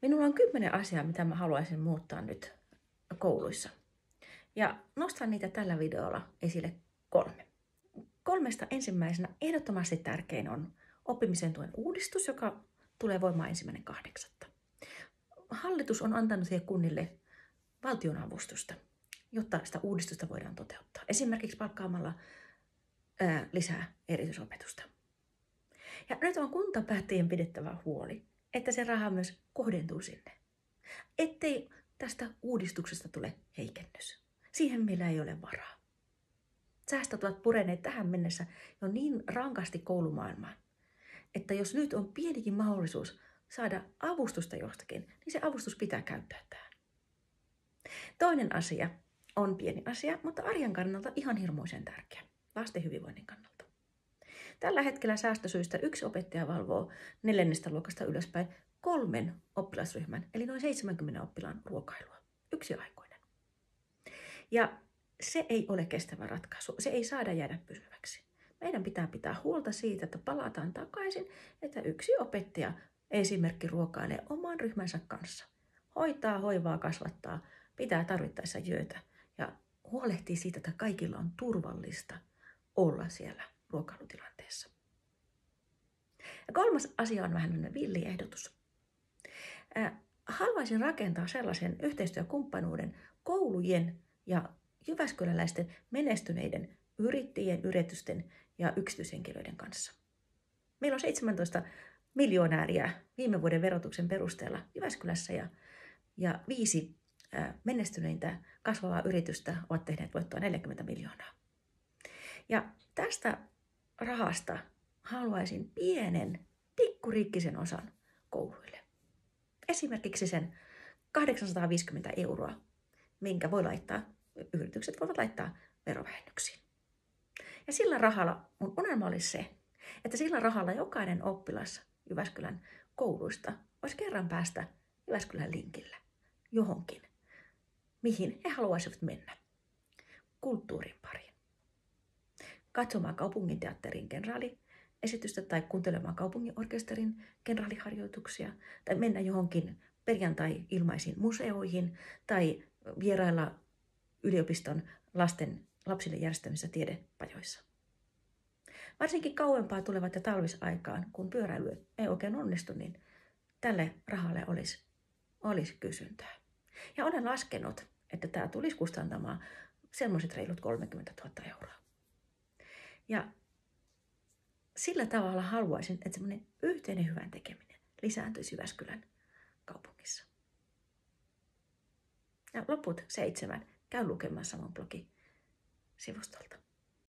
Minulla on 10 asiaa, mitä mä haluaisin muuttaa nyt kouluissa. Ja nostan niitä tällä videolla esille 3. 3 ensimmäisenä ehdottomasti tärkein on oppimisen tuen uudistus, joka tulee voimaan 1.8. Hallitus on antanut kunnille valtionavustusta, jotta sitä uudistusta voidaan toteuttaa. Esimerkiksi palkkaamalla lisää erityisopetusta. Ja nyt on kuntapäättäjien pidettävä huoli, että se raha myös kohdentuu sinne. Ettei tästä uudistuksesta tule heikennys. Siihen meillä ei ole varaa. Säästöt ovat pureneet tähän mennessä jo niin rankasti koulumaailmaan, että jos nyt on pienikin mahdollisuus saada avustusta jostakin, niin se avustus pitää käyttää tähän. Toinen asia on pieni asia, mutta arjen kannalta ihan hirmuisen tärkeä. Lasten hyvinvoinnin kannalta. Tällä hetkellä säästösyistä 1 opettaja valvoo 4. luokasta ylöspäin 3 oppilasryhmän, eli noin 70 oppilaan ruokailua. 1 aikuinen. Ja se ei ole kestävä ratkaisu. Se ei saada jäädä pysyväksi. Meidän pitää pitää huolta siitä, että palataan takaisin, että 1 opettaja esimerkki ruokailee oman ryhmänsä kanssa. Hoitaa, hoivaa, kasvattaa, pitää tarvittaessa jöötä ja huolehtii siitä, että kaikilla on turvallista olla siellä ruokailutilanteessa. Ja 3. asia on vähän villiehdotus. Haluaisin rakentaa sellaisen yhteistyökumppanuuden koulujen ja jyväskyläläisten menestyneiden yrittäjien, yritysten ja yksityishenkilöiden kanssa. Meillä on 17 miljonääriä viime vuoden verotuksen perusteella Jyväskylässä ja 5 menestyneintä kasvavaa yritystä ovat tehneet voittoa 40 miljoonaa. Ja tästä rahasta haluaisin pienen, pikkuriikkisen osan kouluille. Esimerkiksi sen 850 €, minkä yritykset voivat laittaa verovähennyksiin. Ja sillä rahalla, mun unelma olisi se, että sillä rahalla jokainen oppilas Jyväskylän kouluista voisi kerran päästä Jyväskylän linkillä johonkin, mihin he haluaisivat mennä. Kulttuurin pariin. Katsomaan kaupunginteatterin kenraaliesitystä tai kuuntelemaan kaupunginorkesterin kenraaliharjoituksia tai mennä johonkin perjantai-ilmaisiin museoihin tai vierailla yliopiston lapsille järjestämissä tiedepajoissa. Varsinkin kauempaa tulevat ja talvisaikaan, kun pyöräily ei oikein onnistu, niin tälle rahalle olisi kysyntää. Ja olen laskenut, että tämä tulisi kustantamaan semmoiset reilut 30 000 €. Ja sillä tavalla haluaisin, että semmoinen yhteinen hyvän tekeminen lisääntyisi Jyväskylän kaupungissa. Ja loput 7 käy lukemassa mun blogin sivustolta.